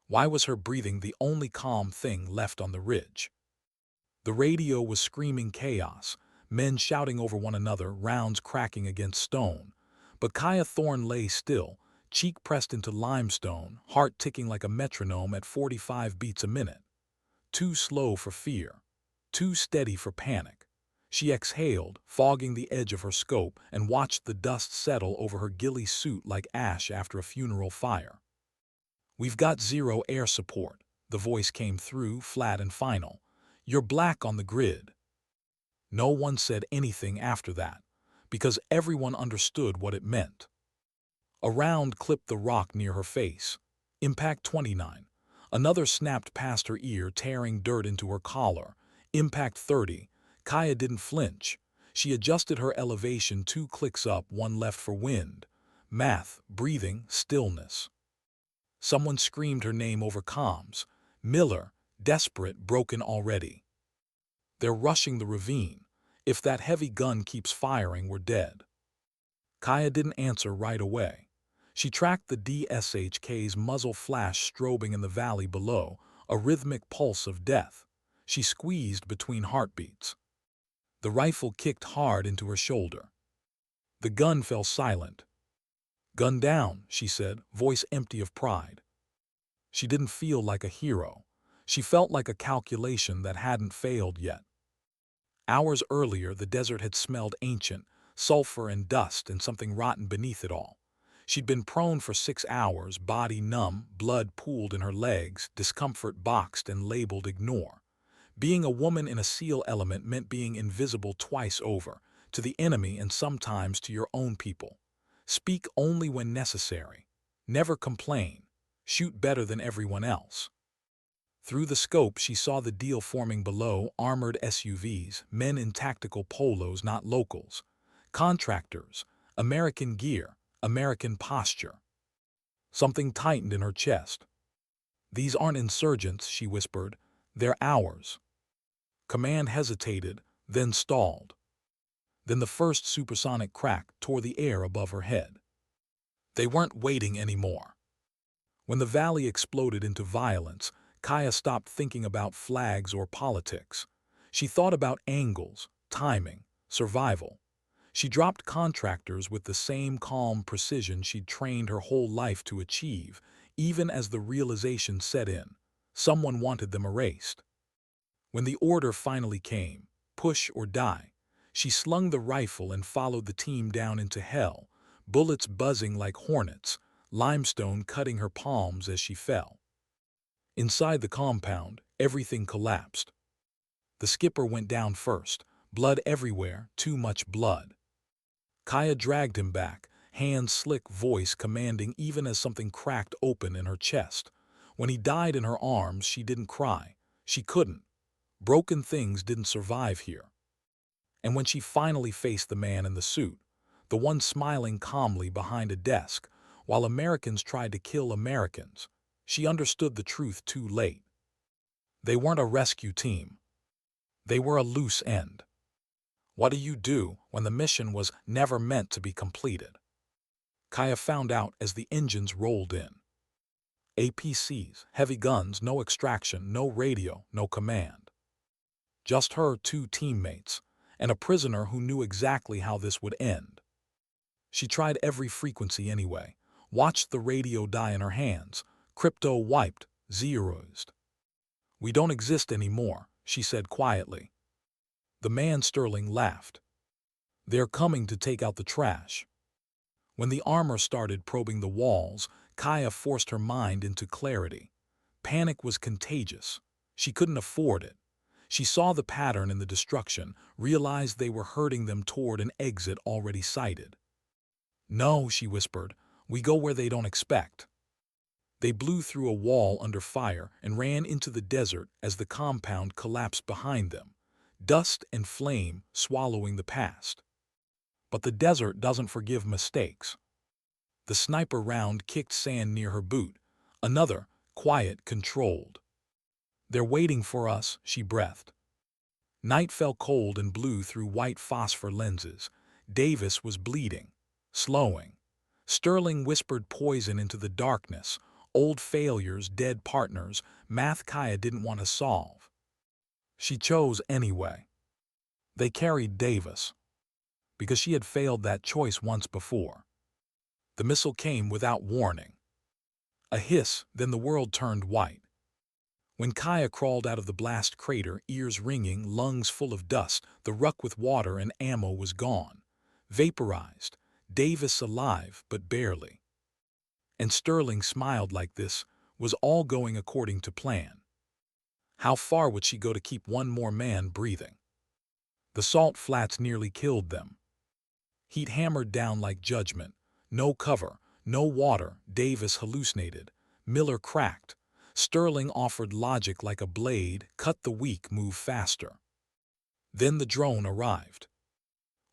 Why was her breathing the only calm thing left on the ridge? The radio was screaming chaos, men shouting over one another, rounds cracking against stone. But Kaya Thorne lay still, cheek pressed into limestone, heart ticking like a metronome at 45 beats a minute. Too slow for fear, too steady for panic. She exhaled, fogging the edge of her scope, and watched the dust settle over her ghillie suit like ash after a funeral fire. "We've got zero air support," the voice came through, flat and final. "You're black on the grid." No one said anything after that, because everyone understood what it meant. A round clipped the rock near her face. Impact 29. Another snapped past her ear, tearing dirt into her collar. Impact 30. Kaya didn't flinch. She adjusted her elevation, 2 clicks up, 1 left for wind. Math, breathing, stillness. Someone screamed her name over comms. Miller, desperate, broken already. "They're rushing the ravine. If that heavy gun keeps firing, we're dead." Kaya didn't answer right away. She tracked the DSHK's muzzle flash strobing in the valley below, a rhythmic pulse of death. She squeezed between heartbeats. The rifle kicked hard into her shoulder. The gun fell silent. "Gun down," she said, voice empty of pride. She didn't feel like a hero. She felt like a calculation that hadn't failed yet. Hours earlier, the desert had smelled ancient, sulfur and dust and something rotten beneath it all. She'd been prone for 6 hours, body numb, blood pooled in her legs, discomfort boxed and labeled ignore. Being a woman in a SEAL element meant being invisible twice over, to the enemy and sometimes to your own people. Speak only when necessary. Never complain. Shoot better than everyone else. Through the scope, she saw the deal forming below: armored SUVs, men in tactical polos, not locals. Contractors, American gear, American posture. Something tightened in her chest. "These aren't insurgents," she whispered. "They're ours." Command hesitated, then stalled. Then the first supersonic crack tore the air above her head. They weren't waiting anymore. When the valley exploded into violence, Kaya stopped thinking about flags or politics. She thought about angles, timing, survival. She dropped contractors with the same calm precision she'd trained her whole life to achieve, even as the realization set in. Someone wanted them erased. When the order finally came, push or die, she slung the rifle and followed the team down into hell, bullets buzzing like hornets, limestone cutting her palms as she fell. Inside the compound, everything collapsed. The skipper went down first, blood everywhere, too much blood. Kaya dragged him back, hands slick, voice commanding even as something cracked open in her chest. When he died in her arms, she didn't cry. She couldn't. Broken things didn't survive here. And when she finally faced the man in the suit, the one smiling calmly behind a desk, while Americans tried to kill Americans, she understood the truth too late. They weren't a rescue team. They were a loose end. What do you do when the mission was never meant to be completed? Kaya found out as the engines rolled in. APCs, heavy guns, no extraction, no radio, no command. Just her 2 teammates, and a prisoner who knew exactly how this would end. She tried every frequency anyway, watched the radio die in her hands, crypto wiped, zeroed. "We don't exist anymore," she said quietly. The man Sterling laughed. "They're coming to take out the trash." When the armor started probing the walls, Kaya forced her mind into clarity. Panic was contagious. She couldn't afford it. She saw the pattern in the destruction, realized they were herding them toward an exit already sighted. "No," she whispered, "we go where they don't expect." They blew through a wall under fire and ran into the desert as the compound collapsed behind them, dust and flame swallowing the past. But the desert doesn't forgive mistakes. The sniper round kicked sand near her boot. Another, quiet, controlled. "They're waiting for us," she breathed. Night fell cold and blue through white phosphor lenses. Davis was bleeding, slowing. Sterling whispered poison into the darkness, Old failures, dead partners, math Kaya didn't want to solve. She chose anyway. They carried Davis, because she had failed that choice once before. The missile came without warning. A hiss, then the world turned white. When Kaya crawled out of the blast crater, ears ringing, lungs full of dust, the ruck with water and ammo was gone. Vaporized. Davis alive, but barely. And Sterling smiled like this was all going according to plan. How far would she go to keep one more man breathing? The salt flats nearly killed them. Heat hammered down like judgment. No cover, no water. Davis hallucinated. Miller cracked. Sterling offered logic like a blade. Cut the weak, move faster. Then the drone arrived.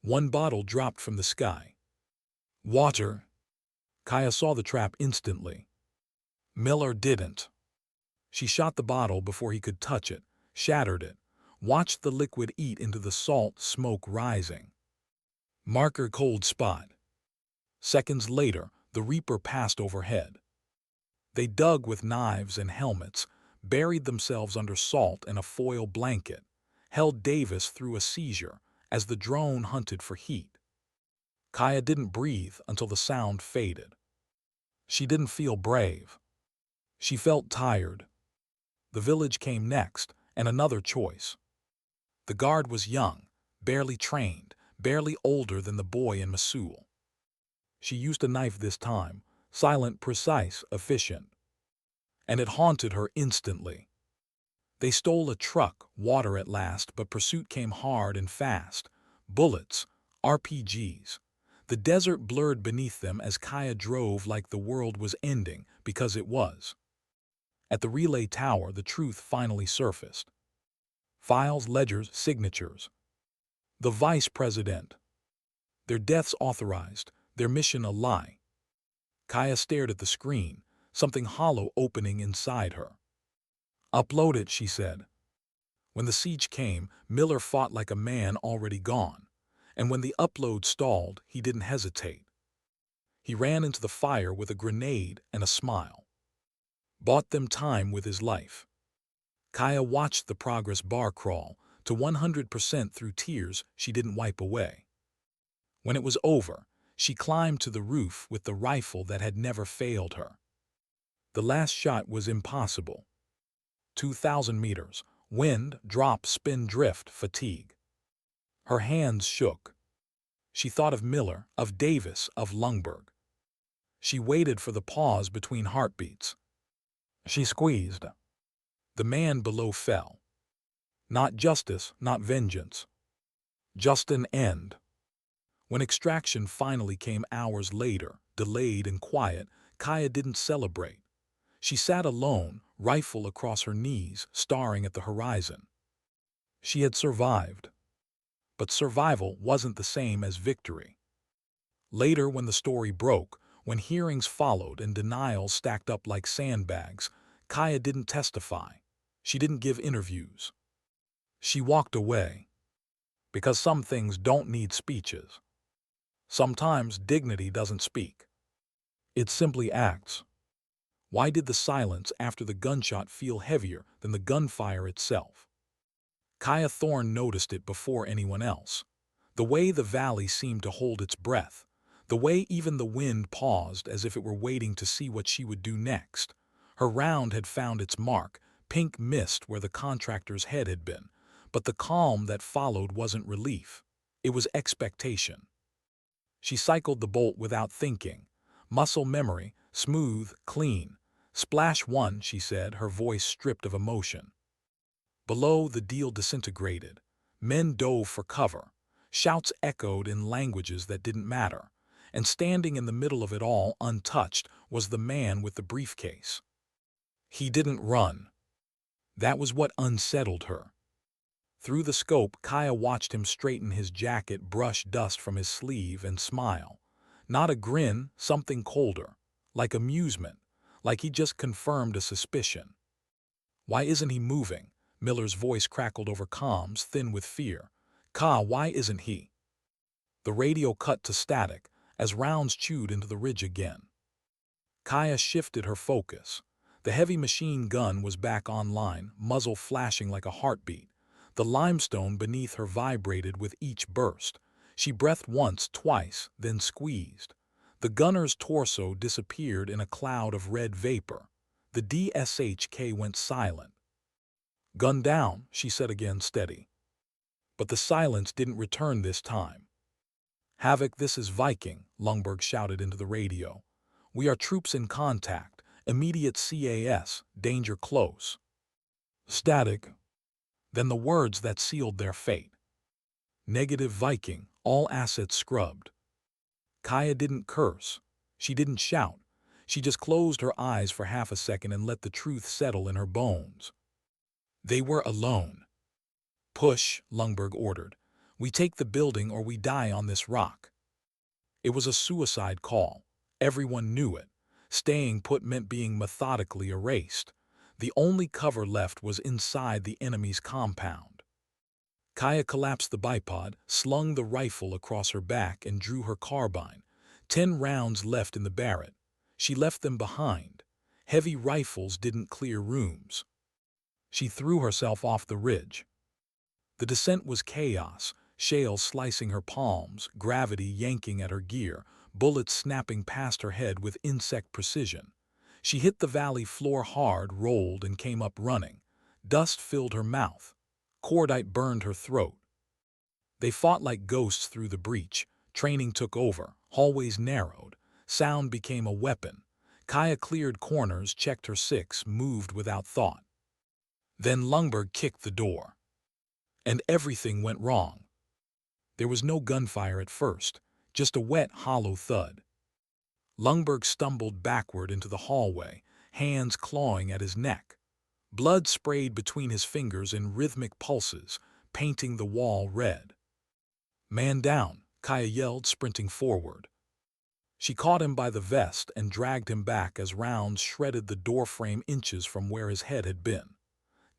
One bottle dropped from the sky. Water. Kaya saw the trap instantly. Miller didn't. She shot the bottle before he could touch it, shattered it, watched the liquid eat into the salt, smoke rising. Marker cold spot. Seconds later, the Reaper passed overhead. They dug with knives and helmets, buried themselves under salt and a foil blanket, held Davis through a seizure as the drone hunted for heat. Kaya didn't breathe until the sound faded. She didn't feel brave. She felt tired. The village came next, and another choice. The guard was young, barely trained, barely older than the boy in Mosul. She used a knife this time, silent, precise, efficient. And it haunted her instantly. They stole a truck, water at last, but pursuit came hard and fast. Bullets, RPGs. The desert blurred beneath them as Kaya drove like the world was ending, because it was. At the relay tower, the truth finally surfaced. Files, ledgers, signatures. The vice president. Their deaths authorized, their mission a lie. Kaya stared at the screen, something hollow opening inside her. Upload it, she said. When the siege came, Miller fought like a man already gone. And when the upload stalled, he didn't hesitate. He ran into the fire with a grenade and a smile. Bought them time with his life. Kaya watched the progress bar crawl to 100% through tears she didn't wipe away. When it was over, she climbed to the roof with the rifle that had never failed her. The last shot was impossible. 2,000 meters, wind, drop, spin, drift, fatigue. Her hands shook. She thought of Miller, of Davis, of Lundberg. She waited for the pause between heartbeats. She squeezed. The man below fell. Not justice, not vengeance. Just an end. When extraction finally came hours later, delayed and quiet, Kaya didn't celebrate. She sat alone, rifle across her knees, staring at the horizon. She had survived. But survival wasn't the same as victory. Later, when the story broke, when hearings followed and denials stacked up like sandbags, Kaya didn't testify. She didn't give interviews. She walked away. Because some things don't need speeches. Sometimes dignity doesn't speak. It simply acts. Why did the silence after the gunshot feel heavier than the gunfire itself? Kaya Thorne noticed it before anyone else. The way the valley seemed to hold its breath. The way even the wind paused as if it were waiting to see what she would do next. Her round had found its mark, pink mist where the contractor's head had been. But the calm that followed wasn't relief. It was expectation. She cycled the bolt without thinking. Muscle memory, smooth, clean. Splash one, she said, her voice stripped of emotion. Below, the deal disintegrated. Men dove for cover. Shouts echoed in languages that didn't matter. And standing in the middle of it all, untouched, was the man with the briefcase. He didn't run. That was what unsettled her. Through the scope, Kaya watched him straighten his jacket, brush dust from his sleeve, and smile. Not a grin, something colder. Like amusement. Like he just confirmed a suspicion. Why isn't he moving? Miller's voice crackled over comms, thin with fear. Why isn't he? The radio cut to static, as rounds chewed into the ridge again. Kaya shifted her focus. The heavy machine gun was back online, muzzle flashing like a heartbeat. The limestone beneath her vibrated with each burst. She breathed once, twice, then squeezed. The gunner's torso disappeared in a cloud of red vapor. The DSHK went silent. "Gun down," she said again, steady. But the silence didn't return this time. "Havoc, this is Viking," Lundberg shouted into the radio. "We are troops in contact. Immediate CAS. Danger close." Static. Then the words that sealed their fate. "Negative Viking. All assets scrubbed." Kaya didn't curse. She didn't shout. She just closed her eyes for half a second and let the truth settle in her bones. They were alone. "Push," Lundberg ordered. "We take the building or we die on this rock." It was a suicide call. Everyone knew it. Staying put meant being methodically erased. The only cover left was inside the enemy's compound. Kaya collapsed the bipod, slung the rifle across her back, and drew her carbine. 10 rounds left in the Barrett. She left them behind. Heavy rifles didn't clear rooms. She threw herself off the ridge. The descent was chaos, shale slicing her palms, gravity yanking at her gear, bullets snapping past her head with insect precision. She hit the valley floor hard, rolled, and came up running. Dust filled her mouth. Cordite burned her throat. They fought like ghosts through the breach. Training took over. Hallways narrowed. Sound became a weapon. Kaya cleared corners, checked her six, moved without thought. Then Lundberg kicked the door. And everything went wrong. There was no gunfire at first, just a wet, hollow thud. Lundberg stumbled backward into the hallway, hands clawing at his neck. Blood sprayed between his fingers in rhythmic pulses, painting the wall red. "Man down," Kaya yelled, sprinting forward. She caught him by the vest and dragged him back as rounds shredded the doorframe inches from where his head had been.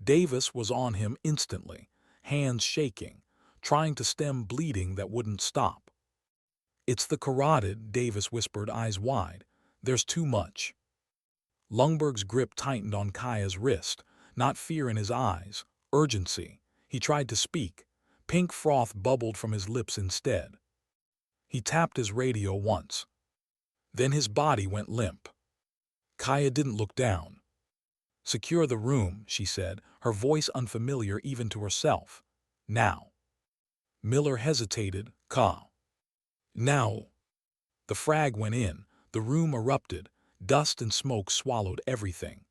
Davis was on him instantly, hands shaking, trying to stem bleeding that wouldn't stop. "It's the carotid," Davis whispered, eyes wide. "There's too much." Lundberg's grip tightened on Kaya's wrist, not fear in his eyes, urgency. He tried to speak. Pink froth bubbled from his lips instead. He tapped his radio once. Then his body went limp. Kaya didn't look down. "Secure the room," she said, her voice unfamiliar even to herself. "Now." Miller hesitated. "Now." The frag went in. The room erupted. Dust and smoke swallowed everything.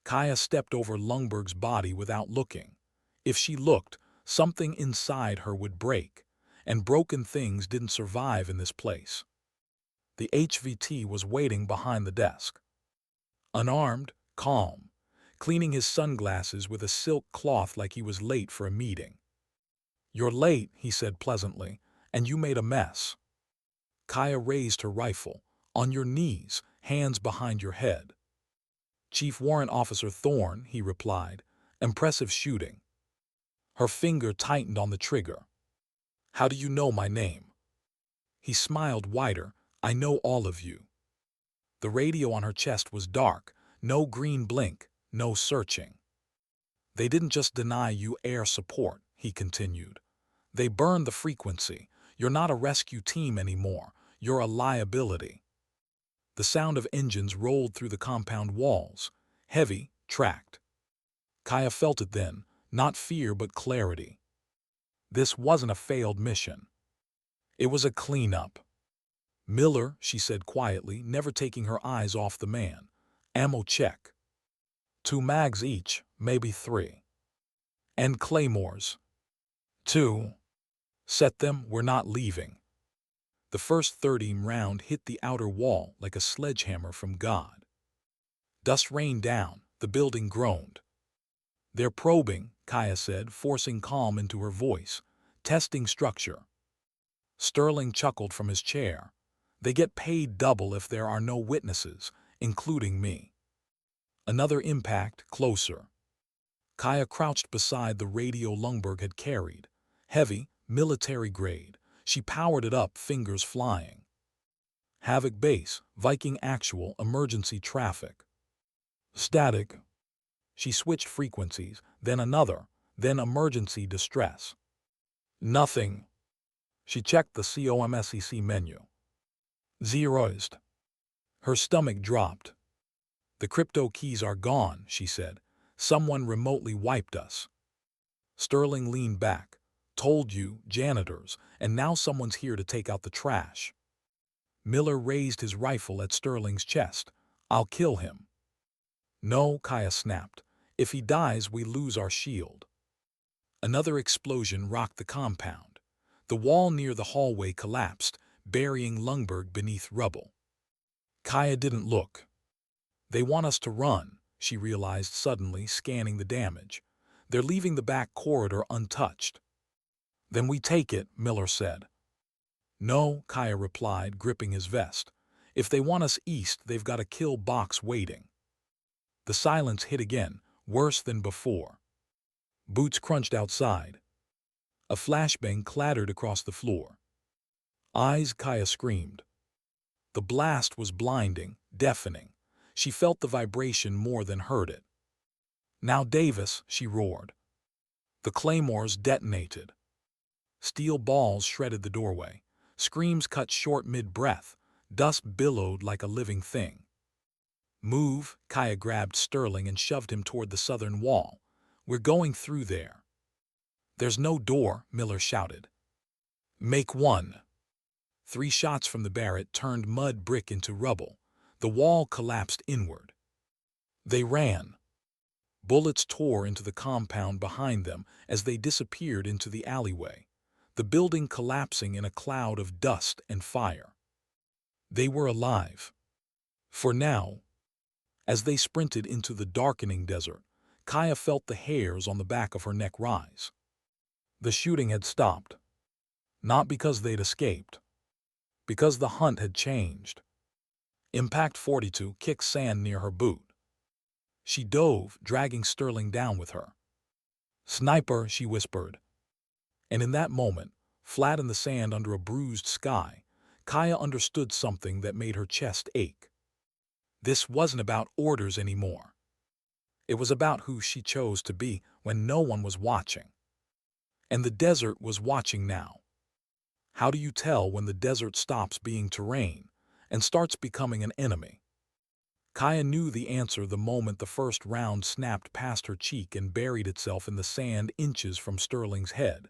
Kaya stepped over Lundberg's body without looking. If she looked, something inside her would break, and broken things didn't survive in this place. The HVT was waiting behind the desk. Unarmed, calm, cleaning his sunglasses with a silk cloth like he was late for a meeting. "You're late," he said pleasantly, "and you made a mess." Kaya raised her rifle. "On your knees, hands behind your head." "Chief Warrant Officer Thorne," he replied. "Impressive shooting." Her finger tightened on the trigger. "How do you know my name?" He smiled wider. "I know all of you." The radio on her chest was dark. No green blink, no searching. "They didn't just deny you air support," he continued. "They burned the frequency. You're not a rescue team anymore. You're a liability." The sound of engines rolled through the compound walls. Heavy, tracked. Kaya felt it then, not fear but clarity. This wasn't a failed mission. It was a cleanup. "Miller," she said quietly, never taking her eyes off the man. "Ammo check. 2 mags each, maybe 3. And claymores." "2. Set them, we're not leaving." The first 30 round hit the outer wall like a sledgehammer from God. Dust rained down, the building groaned. "They're probing," Kaya said, forcing calm into her voice. "Testing structure." Sterling chuckled from his chair. "They get paid double if there are no witnesses, including me." Another impact, closer. Kaya crouched beside the radio Lundberg had carried. Heavy, military grade. She powered it up, fingers flying. Havoc base, Viking actual, emergency traffic. Static. She switched frequencies, then another, then emergency distress. Nothing. She checked the COMSEC menu. Zeroized. Her stomach dropped. The crypto keys are gone, she said. Someone remotely wiped us. Sterling leaned back. Told you, janitors, and now someone's here to take out the trash. Miller raised his rifle at Sterling's chest. I'll kill him. No, Kaya snapped. If he dies, we lose our shield. Another explosion rocked the compound. The wall near the hallway collapsed, burying Lundberg beneath rubble. Kaya didn't look. They want us to run, she realized suddenly, scanning the damage. They're leaving the back corridor untouched. Then we take it, Miller said. No, Kaya replied, gripping his vest. If they want us east, they've got a kill box waiting. The silence hit again, worse than before. Boots crunched outside. A flashbang clattered across the floor. Eyes, Kaya screamed. The blast was blinding, deafening. She felt the vibration more than heard it. Now Davis, she roared. The claymores detonated. Steel balls shredded the doorway. Screams cut short mid-breath. Dust billowed like a living thing. Move, Kaya grabbed Sterling and shoved him toward the southern wall. We're going through there. There's no door, Miller shouted. Make one. 3 shots from the Barrett turned mud brick into rubble. The wall collapsed inward. They ran. Bullets tore into the compound behind them as they disappeared into the alleyway, the building collapsing in a cloud of dust and fire. They were alive. For now. As they sprinted into the darkening desert, Kaya felt the hairs on the back of her neck rise. The shooting had stopped. Not because they'd escaped. Because the hunt had changed. Impact 42 kicked sand near her boot. She dove, dragging Sterling down with her. Sniper, she whispered. And in that moment, flat in the sand under a bruised sky, Kaya understood something that made her chest ache. This wasn't about orders anymore. It was about who she chose to be when no one was watching. And the desert was watching now. How do you tell when the desert stops being terrain and starts becoming an enemy? Kaya knew the answer the moment the first round snapped past her cheek and buried itself in the sand inches from Sterling's head.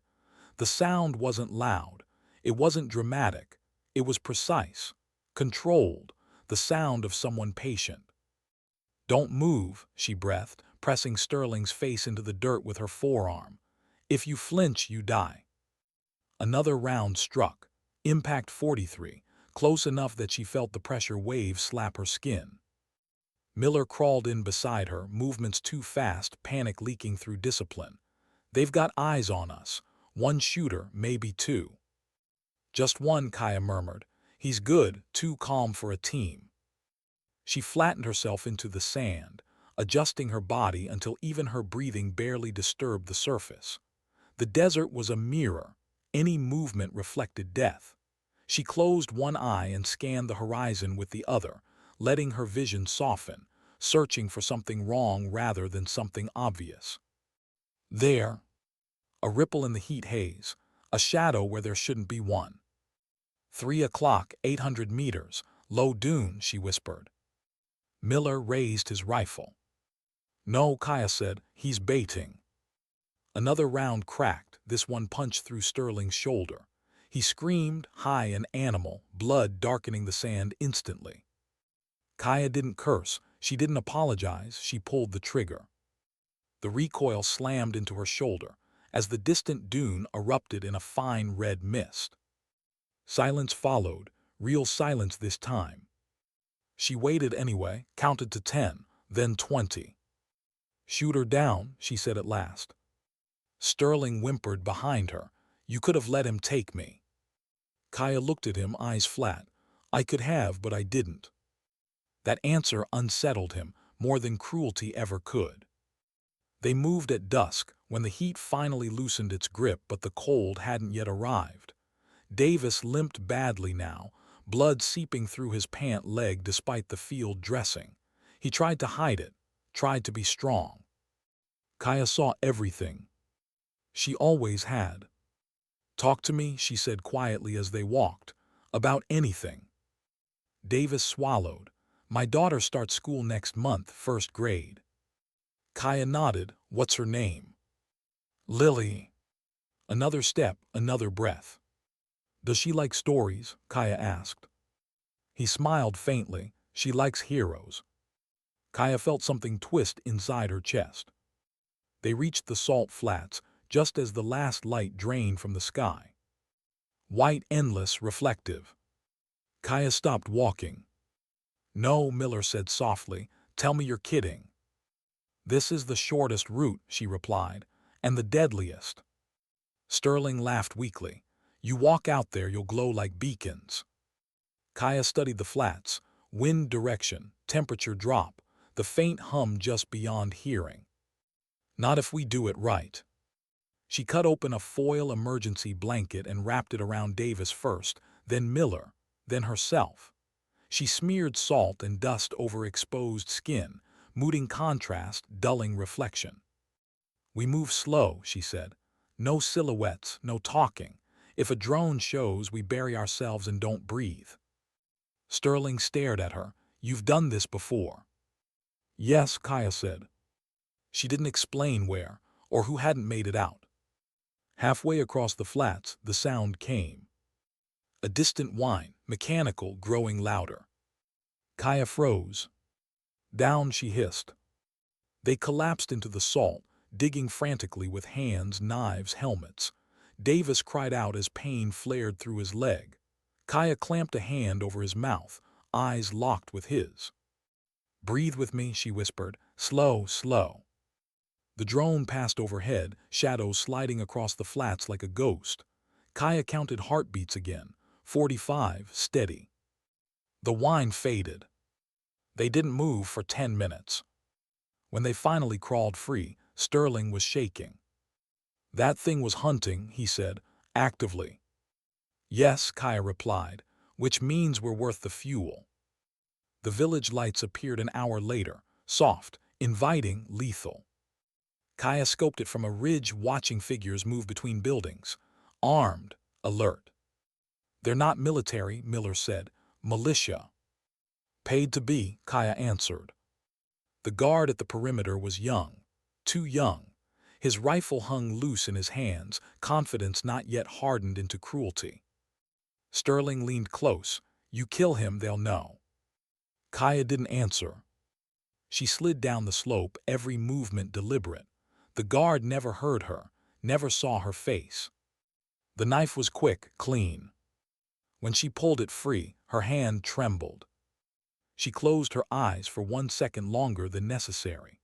The sound wasn't loud. It wasn't dramatic. It was precise, controlled, the sound of someone patient. Don't move, she breathed, pressing Sterling's face into the dirt with her forearm. If you flinch, you die. Another round struck. Impact 43, close enough that she felt the pressure waves slap her skin. Miller crawled in beside her, movements too fast, panic leaking through discipline. They've got eyes on us. One shooter, maybe 2. Just one, Kaya murmured. He's good, too calm for a team. She flattened herself into the sand, adjusting her body until even her breathing barely disturbed the surface. The desert was a mirror. Any movement reflected death. She closed one eye and scanned the horizon with the other, letting her vision soften, searching for something wrong rather than something obvious. There. A ripple in the heat haze, a shadow where there shouldn't be one. 3 o'clock, 800 meters, low dune, she whispered. Miller raised his rifle. No, Kaya said, he's baiting. Another round cracked, this one punched through Sterling's shoulder. He screamed, high and animal, blood darkening the sand instantly. Kaya didn't curse, she didn't apologize, she pulled the trigger. The recoil slammed into her shoulder as the distant dune erupted in a fine red mist. Silence followed, real silence this time. She waited anyway, counted to 10, then 20. Shoot her down, she said at last. Sterling whimpered behind her. You could have let him take me. Kaya looked at him, eyes flat. I could have, but I didn't. That answer unsettled him more than cruelty ever could. They moved at dusk, when the heat finally loosened its grip, but the cold hadn't yet arrived. Davis limped badly now, blood seeping through his pant leg despite the field dressing. He tried to hide it, tried to be strong. Kaya saw everything. She always had. "Talk to me," she said quietly as they walked. "About anything." Davis swallowed. "My daughter starts school next month, first grade." Kaya nodded. "What's her name?" "Lily." Another step, another breath. "Does she like stories?" Kaya asked. He smiled faintly. "She likes heroes." Kaya felt something twist inside her chest. They reached the salt flats just as the last light drained from the sky. White, endless, reflective. Kaya stopped walking. "No," Miller said softly. "Tell me you're kidding." "This is the shortest route," she replied, "and the deadliest." Sterling laughed weakly. "You walk out there, you'll glow like beacons." Kaya studied the flats. Wind direction, temperature drop, the faint hum just beyond hearing. "Not if we do it right." She cut open a foil emergency blanket and wrapped it around Davis first, then Miller, then herself. She smeared salt and dust over exposed skin, muting contrast, dulling reflection. "We move slow," she said. "No silhouettes, no talking. If a drone shows, we bury ourselves and don't breathe." Sterling stared at her. "You've done this before." "Yes," Kaya said. She didn't explain where, or who hadn't made it out. Halfway across the flats, the sound came. A distant whine, mechanical, growing louder. Kaya froze. "Down," she hissed. They collapsed into the salt, digging frantically with hands, knives, helmets. Davis cried out as pain flared through his leg. Kaya clamped a hand over his mouth, eyes locked with his. "Breathe with me," she whispered. "Slow, slow." The drone passed overhead, shadows sliding across the flats like a ghost. Kaya counted heartbeats again. 45, steady. The whine faded. They didn't move for 10 minutes. When they finally crawled free, Sterling was shaking. "That thing was hunting," he said, "actively." "Yes," Kaya replied, "which means we're worth the fuel." The village lights appeared an hour later, soft, inviting, lethal. Kaya scoped it from a ridge, watching figures move between buildings. Armed, alert. "They're not military," Miller said. "Militia." "Paid to be," Kaya answered. The guard at the perimeter was young. Too young. His rifle hung loose in his hands, confidence not yet hardened into cruelty. Sterling leaned close. "You kill him, they'll know." Kaya didn't answer. She slid down the slope, every movement deliberate. The guard never heard her, never saw her face. The knife was quick, clean. When she pulled it free, her hand trembled. She closed her eyes for 1 second longer than necessary.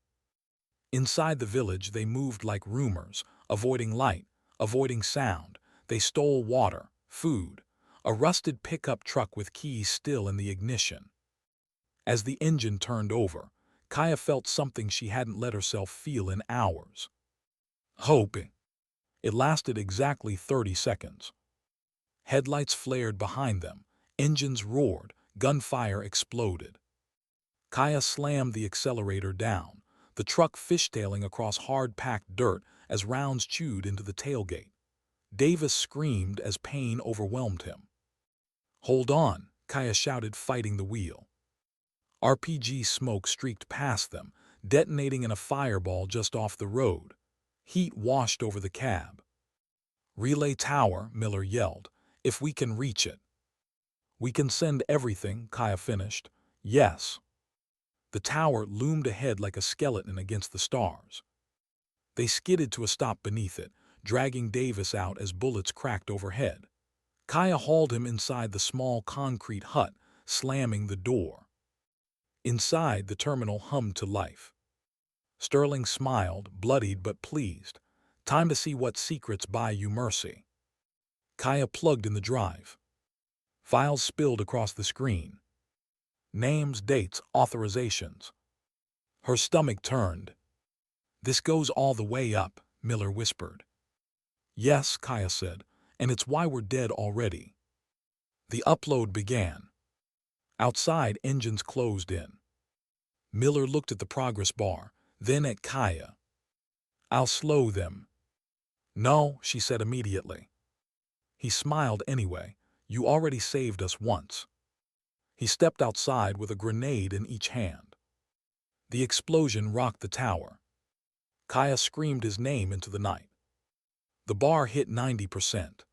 Inside the village, they moved like rumors, avoiding light, avoiding sound. They stole water, food, a rusted pickup truck with keys still in the ignition. As the engine turned over, Kaya felt something she hadn't let herself feel in hours. Hope. It lasted exactly 30 seconds. Headlights flared behind them, engines roared, gunfire exploded. Kaya slammed the accelerator down, the truck fishtailing across hard-packed dirt as rounds chewed into the tailgate. Davis screamed as pain overwhelmed him. "Hold on," Kaya shouted, fighting the wheel. RPG smoke streaked past them, detonating in a fireball just off the road. Heat washed over the cab. "Relay tower," Miller yelled, "if we can reach it." "We can send everything," Kaya finished. "Yes." The tower loomed ahead like a skeleton against the stars. They skidded to a stop beneath it, dragging Davis out as bullets cracked overhead. Kaya hauled him inside the small concrete hut, slamming the door. Inside, the terminal hummed to life. Sterling smiled, bloodied but pleased. "Time to see what secrets buy you mercy." Kaya plugged in the drive. Files spilled across the screen. Names, dates, authorizations. Her stomach turned. "This goes all the way up," Miller whispered. "Yes," Kaya said, "and it's why we're dead already." The upload began. Outside, engines closed in. Miller looked at the progress bar, then at Kaya. "I'll slow them." "No," she said immediately. He smiled anyway. "You already saved us once." He stepped outside with a grenade in each hand. The explosion rocked the tower. Kaya screamed his name into the night. The bar hit 90%.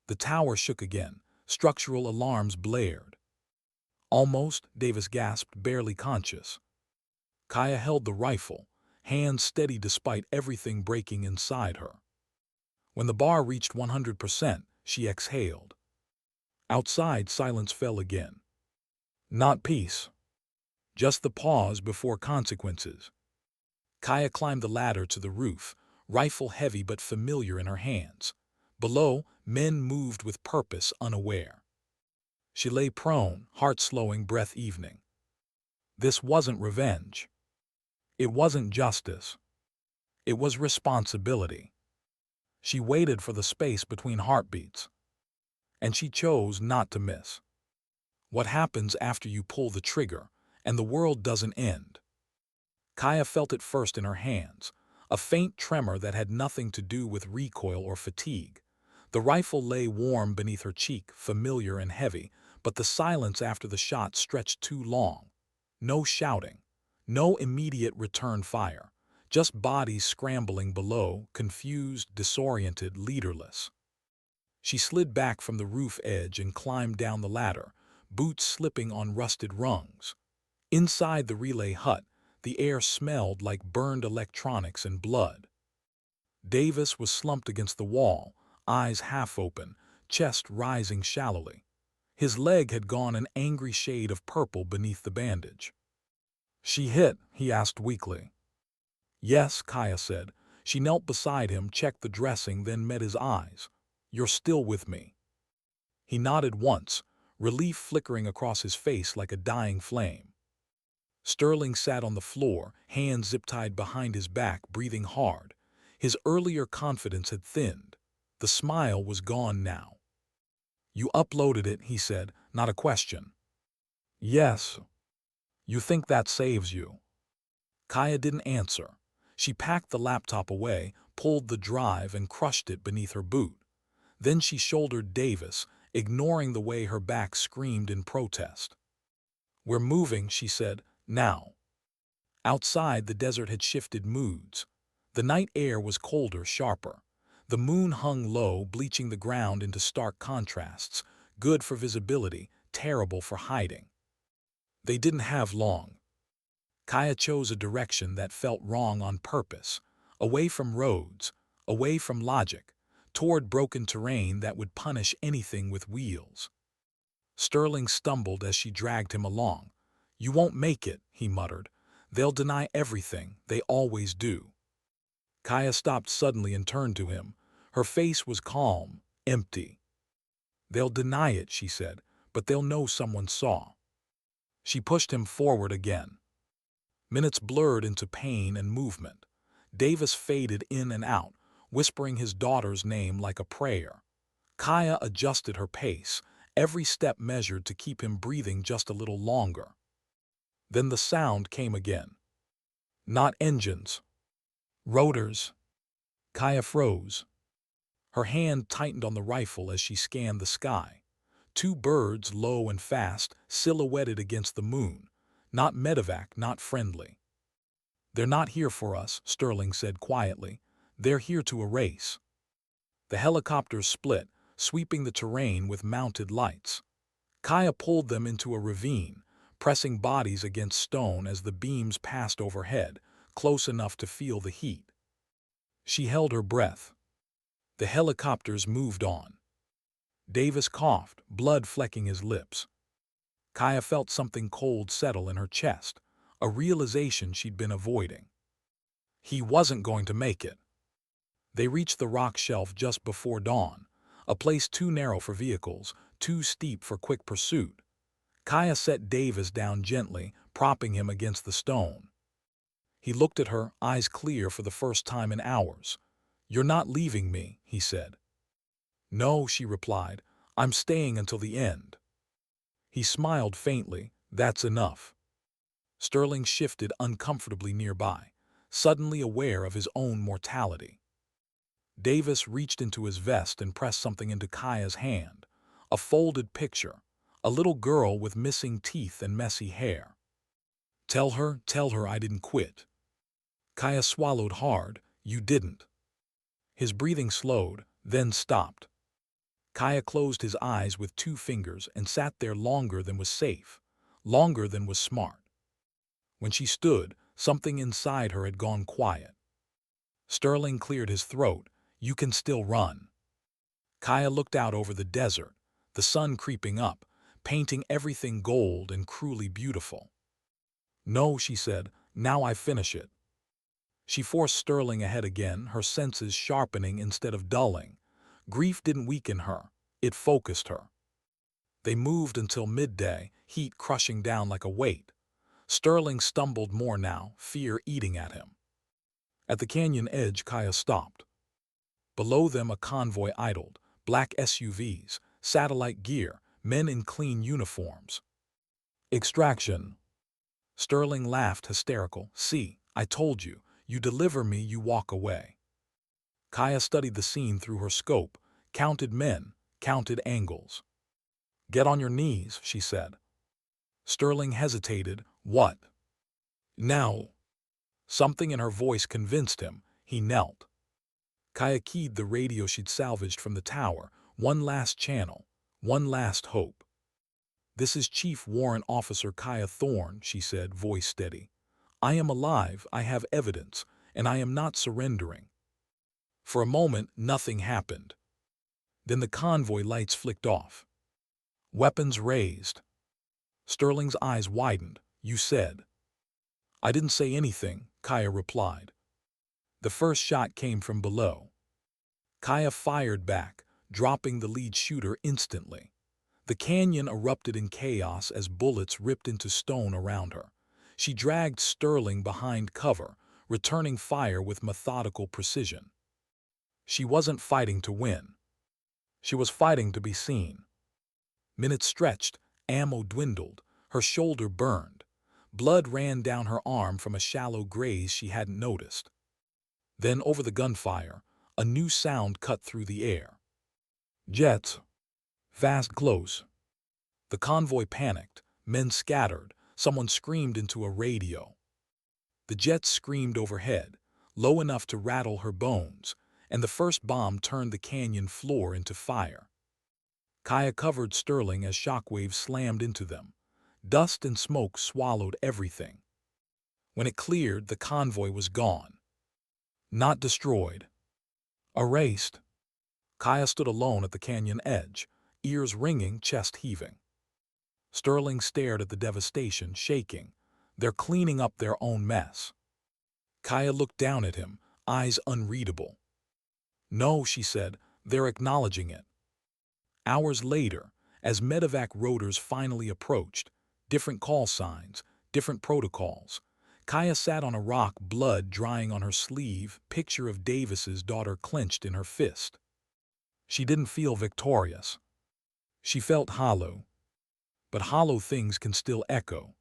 The tower shook again. Structural alarms blared. "Almost," Davis gasped, barely conscious. Kaya held the rifle, hands steady despite everything breaking inside her. When the bar reached 100%, she exhaled. Outside, silence fell again. Not peace. Just the pause before consequences. Kaya climbed the ladder to the roof, rifle heavy but familiar in her hands. Below, men moved with purpose, unaware. She lay prone, heart-slowing, breath evening. This wasn't revenge. It wasn't justice. It was responsibility. She waited for the space between heartbeats. And she chose not to miss. What happens after you pull the trigger, and the world doesn't end? Kaya felt it first in her hands, a faint tremor that had nothing to do with recoil or fatigue. The rifle lay warm beneath her cheek, familiar and heavy, but the silence after the shot stretched too long. No shouting, no immediate return fire, just bodies scrambling below, confused, disoriented, leaderless. She slid back from the roof edge and climbed down the ladder, boots slipping on rusted rungs. Inside the relay hut, the air smelled like burned electronics and blood. Davis was slumped against the wall, eyes half open, chest rising shallowly. His leg had gone an angry shade of purple beneath the bandage. "She hit?" he asked weakly. "Yes," Kaya said. She knelt beside him, checked the dressing, then met his eyes. "You're still with me." He nodded once, relief flickering across his face like a dying flame. Sterling sat on the floor, hands zip-tied behind his back, breathing hard. His earlier confidence had thinned. The smile was gone now. "You uploaded it," he said, not a question. "Yes." "You think that saves you?" Kaya didn't answer. She packed the laptop away, pulled the drive, and crushed it beneath her boot. Then she shouldered Davis, ignoring the way her back screamed in protest. "We're moving," she said, "now." Outside, the desert had shifted moods. The night air was colder, sharper. The moon hung low, bleaching the ground into stark contrasts, good for visibility, terrible for hiding. They didn't have long. Kaya chose a direction that felt wrong on purpose, away from roads, away from logic, toward broken terrain that would punish anything with wheels. Sterling stumbled as she dragged him along. "You won't make it," he muttered. "They'll deny everything, they always do." Kaya stopped suddenly and turned to him. Her face was calm, empty. "They'll deny it," she said, "but they'll know someone saw." She pushed him forward again. Minutes blurred into pain and movement. Davis faded in and out, whispering his daughter's name like a prayer. Kaya adjusted her pace, every step measured to keep him breathing just a little longer. Then the sound came again. Not engines. Rotors. Kaya froze. Her hand tightened on the rifle as she scanned the sky. Two birds, low and fast, silhouetted against the moon. Not medevac, not friendly. "They're not here for us," Sterling said quietly. "They're here to erase." The helicopters split, sweeping the terrain with mounted lights. Kaya pulled them into a ravine, pressing bodies against stone as the beams passed overhead, close enough to feel the heat. She held her breath. The helicopters moved on. Davis coughed, blood flecking his lips. Kaya felt something cold settle in her chest, a realization she'd been avoiding. He wasn't going to make it. They reached the rock shelf just before dawn, a place too narrow for vehicles, too steep for quick pursuit. Kaya set Davis down gently, propping him against the stone. He looked at her, eyes clear for the first time in hours. "You're not leaving me," he said. "No," she replied. I'm staying until the end. He smiled faintly. That's enough. Sterling shifted uncomfortably nearby, suddenly aware of his own mortality. Davis reached into his vest and pressed something into Kaya's hand. A folded picture. A little girl with missing teeth and messy hair. Tell her I didn't quit. Kaya swallowed hard. You didn't. His breathing slowed, then stopped. Kaya closed his eyes with 2 fingers and sat there longer than was safe, longer than was smart. When she stood, something inside her had gone quiet. Sterling cleared his throat. You can still run. Kaya looked out over the desert, the sun creeping up, painting everything gold and cruelly beautiful. No, she said, now I finish it. She forced Sterling ahead again, her senses sharpening instead of dulling. Grief didn't weaken her, it focused her. They moved until midday, heat crushing down like a weight. Sterling stumbled more now, fear eating at him. At the canyon edge, Kaya stopped. Below them a convoy idled, black SUVs, satellite gear, men in clean uniforms. Extraction. Sterling laughed hysterical. See, I told you, you deliver me, you walk away. Kaya studied the scene through her scope, counted men, counted angles. Get on your knees, she said. Sterling hesitated. What? Now. Something in her voice convinced him. He knelt. Kaya keyed the radio she'd salvaged from the tower. One last channel, one last hope. This is Chief Warrant Officer Kaya Thorne, she said, voice steady. I am alive, I have evidence, and I am not surrendering. For a moment, nothing happened. Then the convoy lights flicked off. Weapons raised. Sterling's eyes widened. You said. I didn't say anything, Kaya replied. The first shot came from below. Kaya fired back, dropping the lead shooter instantly. The canyon erupted in chaos as bullets ripped into stone around her. She dragged Sterling behind cover, returning fire with methodical precision. She wasn't fighting to win. She was fighting to be seen. Minutes stretched, ammo dwindled, her shoulder burned. Blood ran down her arm from a shallow graze she hadn't noticed. Then over the gunfire, a new sound cut through the air. Jets. Fast close. The convoy panicked, men scattered, someone screamed into a radio. The jets screamed overhead, low enough to rattle her bones, and the first bomb turned the canyon floor into fire. Kaya covered Sterling as shockwaves slammed into them. Dust and smoke swallowed everything. When it cleared, the convoy was gone. Not destroyed. Erased. Kaya stood alone at the canyon edge, ears ringing, chest heaving. Sterling stared at the devastation, shaking. They're cleaning up their own mess. Kaya looked down at him, eyes unreadable. No, she said, they're acknowledging it. Hours later, as medevac rotors finally approached, different call signs, different protocols, Kaya sat on a rock, blood drying on her sleeve, picture of Davis's daughter clenched in her fist. She didn't feel victorious. She felt hollow. But hollow things can still echo.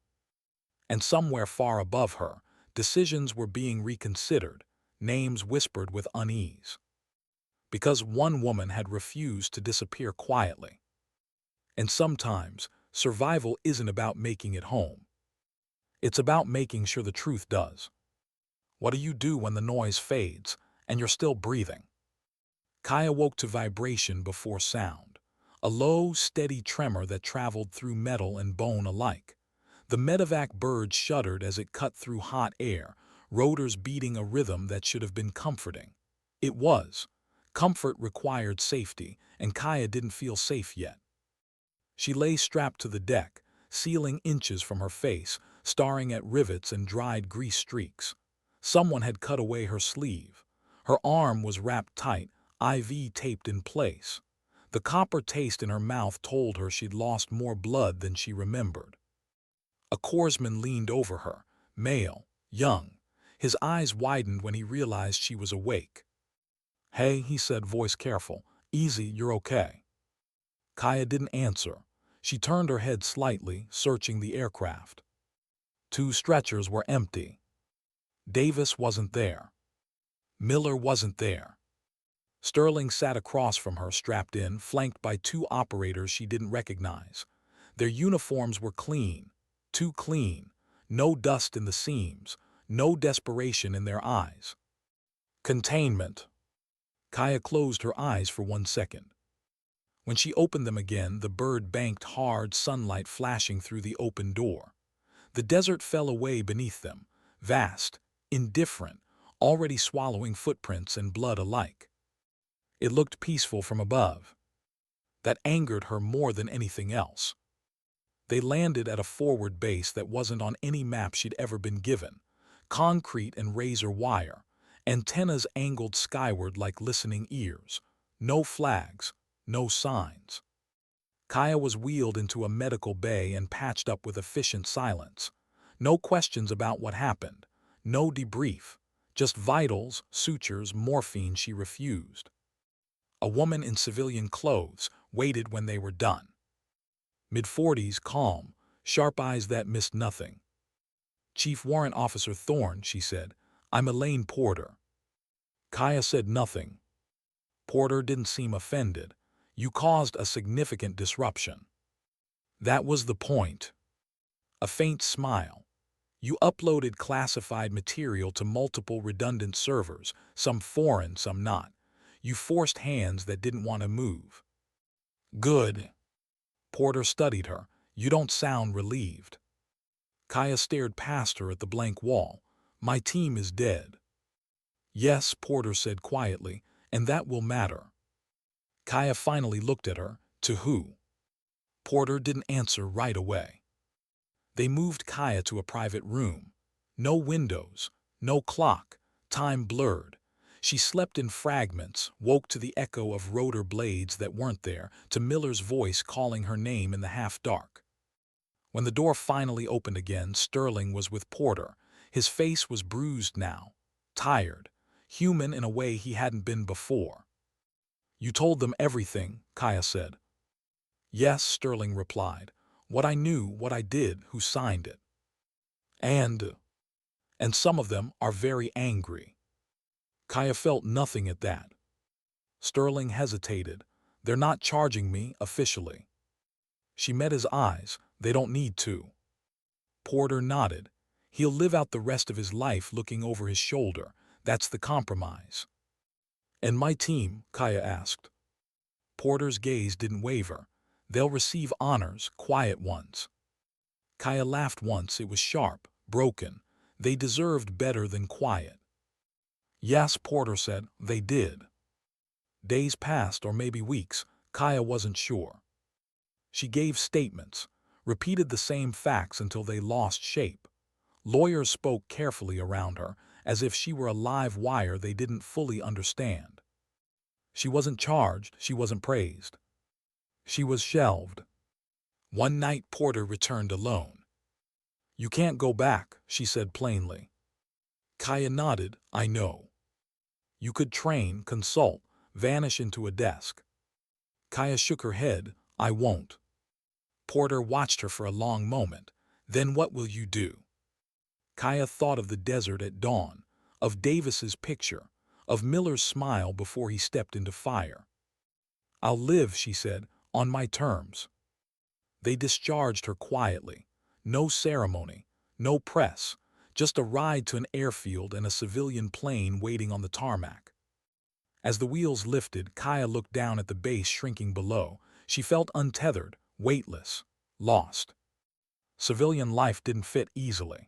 And somewhere far above her, decisions were being reconsidered, names whispered with unease. Because one woman had refused to disappear quietly. And sometimes, survival isn't about making it home. It's about making sure the truth does. What do you do when the noise fades, and you're still breathing? Kaya woke to vibration before sound, a low, steady tremor that traveled through metal and bone alike. The medevac bird shuddered as it cut through hot air, rotors beating a rhythm that should have been comforting. It was. Comfort required safety, and Kaya didn't feel safe yet. She lay strapped to the deck, ceiling inches from her face, staring at rivets and dried grease streaks. Someone had cut away her sleeve. Her arm was wrapped tight, IV taped in place. The copper taste in her mouth told her she'd lost more blood than she remembered. A corpsman leaned over her, male, young. His eyes widened when he realized she was awake. Hey, he said, voice careful. Easy, you're okay. Kaya didn't answer. She turned her head slightly, searching the aircraft. 2 stretchers were empty. Davis wasn't there. Miller wasn't there. Sterling sat across from her, strapped in, flanked by 2 operators she didn't recognize. Their uniforms were clean, too clean, no dust in the seams, no desperation in their eyes. Containment. Kaya closed her eyes for 1 second. When she opened them again, the bird banked hard, sunlight flashing through the open door. The desert fell away beneath them, vast, indifferent, already swallowing footprints and blood alike. It looked peaceful from above. That angered her more than anything else. They landed at a forward base that wasn't on any map she'd ever been given. Concrete and razor wire, antennas angled skyward like listening ears. No flags, no signs. Kaya was wheeled into a medical bay and patched up with efficient silence. No questions about what happened. No debrief. Just vitals, sutures, morphine she refused. A woman in civilian clothes waited when they were done. Mid-40s, calm, sharp eyes that missed nothing. "Chief Warrant Officer Thorne," she said, "I'm Elaine Porter." Kaya said nothing. Porter didn't seem offended. "You caused a significant disruption." "That was the point." A faint smile. "You uploaded classified material to multiple redundant servers, some foreign, some not. You forced hands that didn't want to move." "Good." Porter studied her. "You don't sound relieved." Kaya stared past her at the blank wall. "My team is dead." "Yes," Porter said quietly, "and that will matter." Kaya finally looked at her. "To who?" Porter didn't answer right away. They moved Kaya to a private room. No windows, no clock, time blurred. She slept in fragments, woke to the echo of rotor blades that weren't there, to Miller's voice calling her name in the half-dark. When the door finally opened again, Sterling was with Porter. His face was bruised now, tired, human in a way he hadn't been before. "You told them everything," Kaya said. "Yes," Sterling replied. "What I knew, what I did, who signed it. And some of them are very angry." Kaya felt nothing at that. Sterling hesitated. "They're not charging me officially." She met his eyes. "They don't need to." Porter nodded. "He'll live out the rest of his life looking over his shoulder. That's the compromise." "And my team?" Kaya asked. Porter's gaze didn't waver. "They'll receive honors, quiet ones." Kaya laughed once. It was sharp, broken. They deserved better than quiet. "Yes," Porter said, "they did." Days passed, or maybe weeks. Kaya wasn't sure. She gave statements, repeated the same facts until they lost shape. Lawyers spoke carefully around her, as if she were a live wire they didn't fully understand. She wasn't charged, she wasn't praised. She was shelved. One night Porter returned alone. "You can't go back," she said plainly. Kaya nodded. "I know." "You could train, consult, vanish into a desk." Kaya shook her head. "I won't." Porter watched her for a long moment. "Then what will you do?" Kaya thought of the desert at dawn, of Davis's picture, of Miller's smile before he stepped into fire. "I'll live," she said, "on my terms." They discharged her quietly. No ceremony, no press, just a ride to an airfield and a civilian plane waiting on the tarmac. As the wheels lifted, Kaya looked down at the base shrinking below. She felt untethered, weightless, lost. Civilian life didn't fit easily.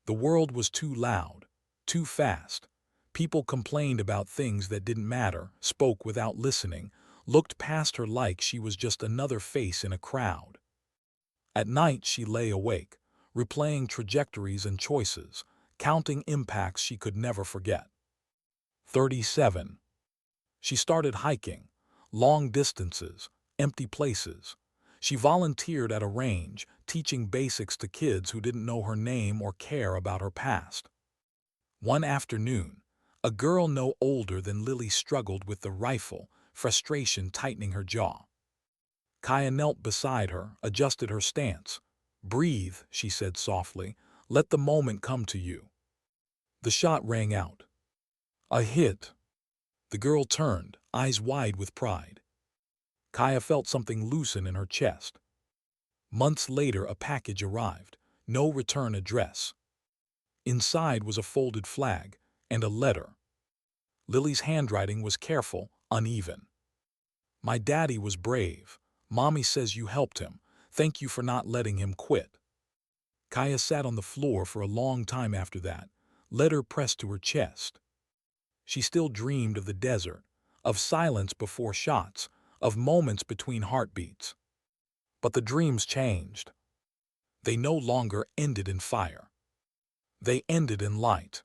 The world was too loud, too fast. People complained about things that didn't matter, spoke without listening, looked past her like she was just another face in a crowd. At night she lay awake, replaying trajectories and choices, counting impacts she could never forget. 37. She started hiking, long distances, empty places. She volunteered at a range, teaching basics to kids who didn't know her name or care about her past. One afternoon, a girl no older than Lily struggled with the rifle, frustration tightening her jaw. Kaya knelt beside her, adjusted her stance. "Breathe," she said softly. "Let the moment come to you." The shot rang out. A hit. The girl turned, eyes wide with pride. Kaya felt something loosen in her chest. Months later, a package arrived. No return address. Inside was a folded flag and a letter. Lily's handwriting was careful, uneven. "My daddy was brave. Mommy says you helped him. Thank you for not letting him quit." Kaya sat on the floor for a long time after that, letter pressed to her chest. She still dreamed of the desert, of silence before shots, of moments between heartbeats. But the dreams changed. They no longer ended in fire. They ended in light.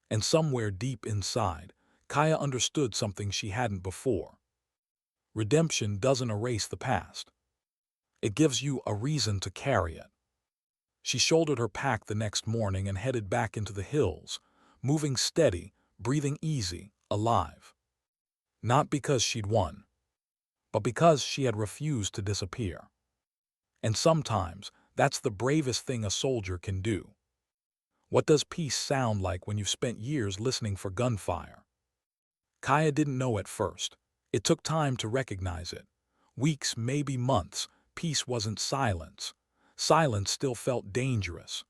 And somewhere deep inside, Kaya understood something she hadn't before. Redemption doesn't erase the past. It gives you a reason to carry it. She shouldered her pack the next morning and headed back into the hills, moving steady, breathing easy, alive. Not because she'd won, but because she had refused to disappear. And sometimes, that's the bravest thing a soldier can do. What does peace sound like when you've spent years listening for gunfire? Kaya didn't know at first. It took time to recognize it. Weeks, maybe months. Peace wasn't silence. Silence still felt dangerous.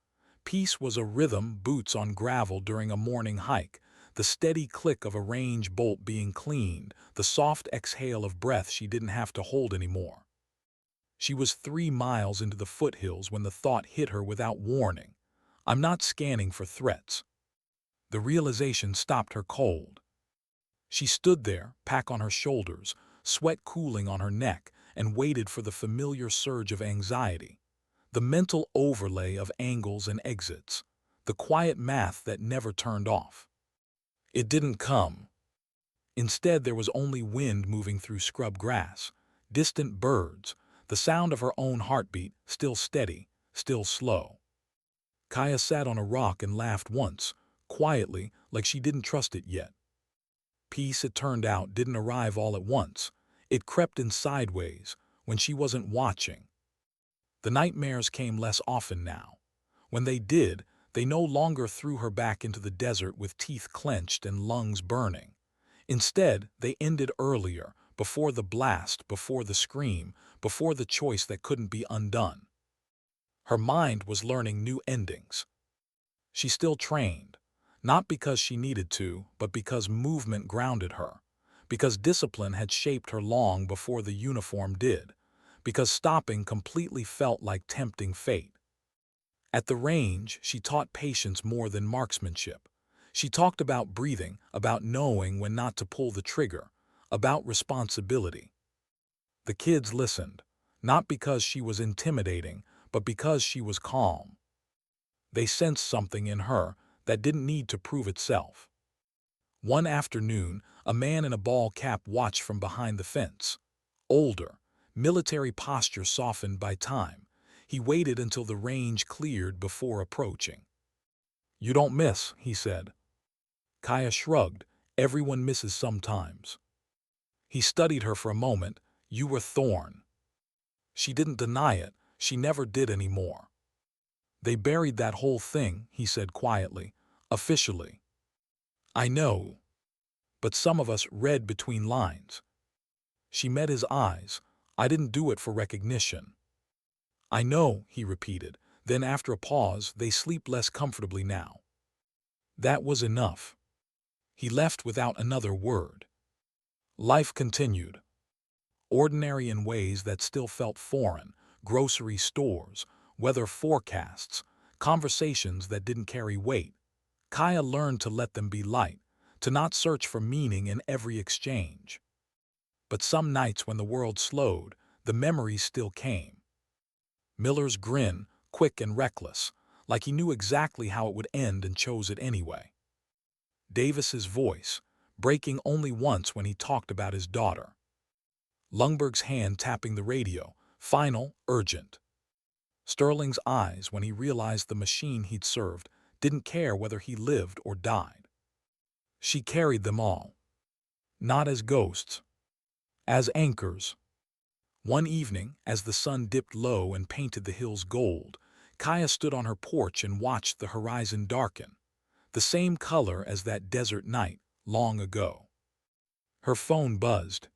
Peace was a rhythm, boots on gravel during a morning hike, the steady click of a range bolt being cleaned, the soft exhale of breath she didn't have to hold anymore. She was 3 miles into the foothills when the thought hit her without warning. I'm not scanning for threats. The realization stopped her cold. She stood there, pack on her shoulders, sweat cooling on her neck, and waited for the familiar surge of anxiety. The mental overlay of angles and exits. The quiet math that never turned off. It didn't come. Instead, there was only wind moving through scrub grass, distant birds, the sound of her own heartbeat, still steady, still slow. Kaya sat on a rock and laughed once, quietly, like she didn't trust it yet. Peace, it turned out, didn't arrive all at once. It crept in sideways, when she wasn't watching. The nightmares came less often now. When they did, they no longer threw her back into the desert with teeth clenched and lungs burning. Instead, they ended earlier, before the blast, before the scream, before the choice that couldn't be undone. Her mind was learning new endings. She still trained, not because she needed to, but because movement grounded her, because discipline had shaped her long before the uniform did, because stopping completely felt like tempting fate. At the range, she taught patience more than marksmanship. She talked about breathing, about knowing when not to pull the trigger, about responsibility. The kids listened, not because she was intimidating, but because she was calm. They sensed something in her that didn't need to prove itself. One afternoon, a man in a ball cap watched from behind the fence. Older, military posture softened by time. He waited until the range cleared before approaching. "You don't miss," he said. Kaya shrugged. "Everyone misses sometimes." He studied her for a moment. "You were Thorn." She didn't deny it. She never did anymore. "They buried that whole thing," he said quietly, "officially." "I know. But some of us read between lines." She met his eyes. "I didn't do it for recognition." "I know," he repeated. Then after a pause, "They sleep less comfortably now." That was enough. He left without another word. Life continued. Ordinary in ways that still felt foreign. Grocery stores, weather forecasts, conversations that didn't carry weight. Kaya learned to let them be light, to not search for meaning in every exchange. But some nights when the world slowed, the memories still came. Miller's grin, quick and reckless, like he knew exactly how it would end and chose it anyway. Davis's voice, breaking only once when he talked about his daughter. Lundberg's hand tapping the radio, final, urgent. Sterling's eyes when he realized the machine he'd served didn't care whether he lived or died. She carried them all. Not as ghosts. As anchors. One evening, as the sun dipped low and painted the hills gold, Kaya stood on her porch and watched the horizon darken, the same color as that desert night long ago. Her phone buzzed.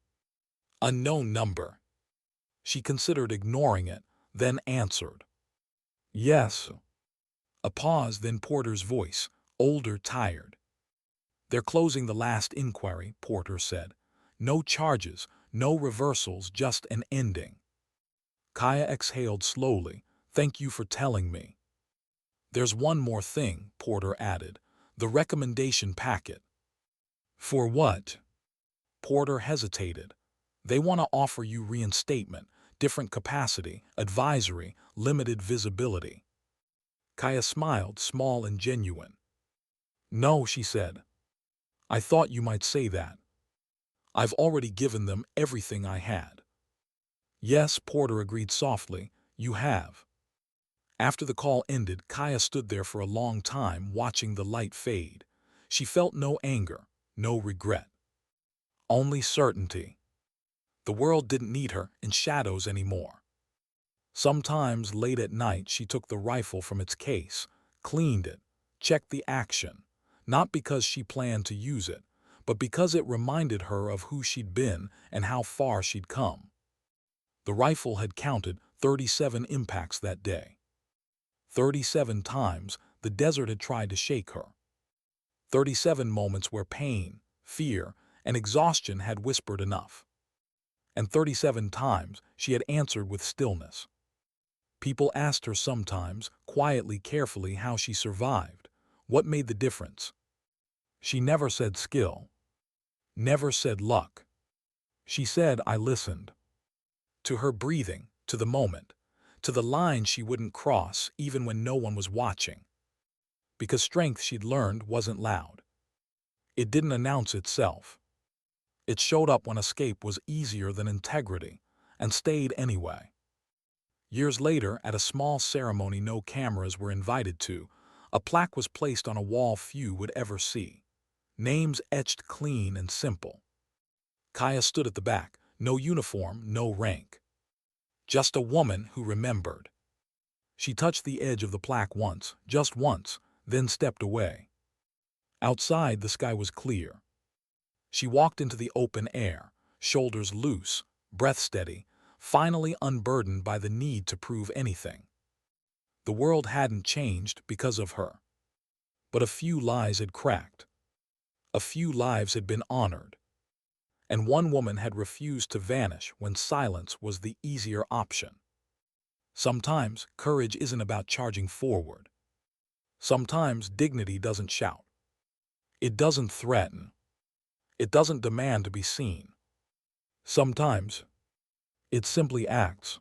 Unknown number. She considered ignoring it, then answered. Yes. A pause, then Porter's voice, older, tired. They're closing the last inquiry, Porter said. No charges, no reversals, just an ending. Kaya exhaled slowly. Thank you for telling me. There's one more thing, Porter added. The recommendation packet. For what? Porter hesitated. They want to offer you reinstatement, different capacity, advisory, limited visibility. Kaya smiled, small and genuine. No, she said. I thought you might say that. I've already given them everything I had. Yes, Porter agreed softly, you have. After the call ended, Kaya stood there for a long time watching the light fade. She felt no anger, no regret. Only certainty. The world didn't need her in shadows anymore. Sometimes, late at night, she took the rifle from its case, cleaned it, checked the action, not because she planned to use it, but because it reminded her of who she'd been and how far she'd come. The rifle had counted 37 impacts that day. 37 times the desert had tried to shake her. 37 moments where pain, fear, and exhaustion had whispered enough. And 37 times she had answered with stillness. People asked her sometimes, quietly, carefully, how she survived, what made the difference. She never said skill, never said luck. She said, I listened. To her breathing, to the moment, to the line she wouldn't cross even when no one was watching. Because strength, she'd learned, wasn't loud. It didn't announce itself. It showed up when escape was easier than integrity, and stayed anyway. Years later, at a small ceremony no cameras were invited to, a plaque was placed on a wall few would ever see. Names etched clean and simple. Kaya stood at the back, no uniform, no rank. Just a woman who remembered. She touched the edge of the plaque once, just once, then stepped away. Outside, the sky was clear. She walked into the open air, shoulders loose, breath steady, finally unburdened by the need to prove anything. The world hadn't changed because of her. But a few lies had cracked. A few lives had been honored. And one woman had refused to vanish when silence was the easier option. Sometimes courage isn't about charging forward. Sometimes dignity doesn't shout. It doesn't threaten. It doesn't demand to be seen. Sometimes it simply acts.